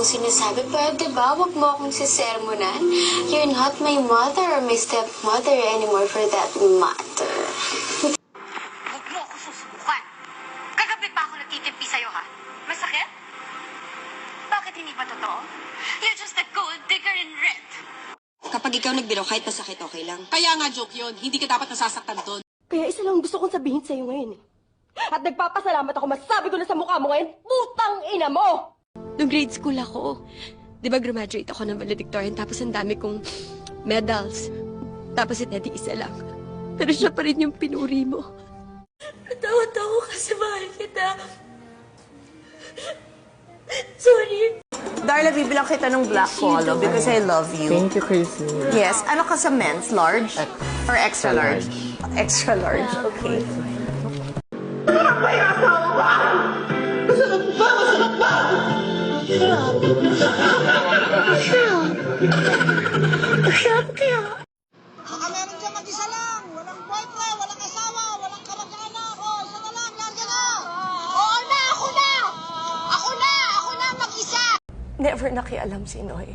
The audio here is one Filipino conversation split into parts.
sinasabi, pero diba, wag mo akong sisermonan. You're not my mother or my stepmother anymore for that matter. Huwag mo ako susubukan. Kagabi pa ako nagtitimpi sa'yo, ha? Masakit? Bakit hindi pa totoo? You're just a gold digger in red. Kapag ikaw nagbiro, kahit masakit, okay lang. Kaya nga joke yun. Hindi ka dapat nasasaktan doon. Kaya isa lang gusto kong sabihin sa'yo ngayon eh. At nagpapasalamat ako, masasabi ko na sa mukha mo ngayon, putang ina mo! Nung grade school ako, di ba graduate ako ng valedictorian tapos ang dami kong medals. Tapos si Teddy isa lang. Pero siya pa rin yung pinuri mo. Natawad ako kasi mahal kita. Sorry. Darla, bibilang kita ng black polo because I love you. Thank you, Chrissy. Yes. Ano ka sa men's? Large? Or extra large? Extra large, okay. Baka meron dyan mag-isa lang. Walang boyfriend, walang asawa, walang kamag-anak. O, isa na lang, larga na. Oo na, ako na. Ako na mag-isa. Never nakialam si Noy.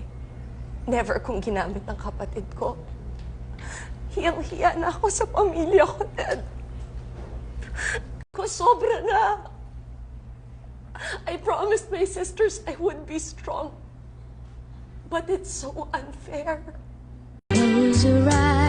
Never kong ginamit ng kapatid ko. Hiyang-hiya na ako sa pamilya ko, Ted. Ko sobra na. I promised my sisters I would be strong. But it's so unfair. Close your eyes.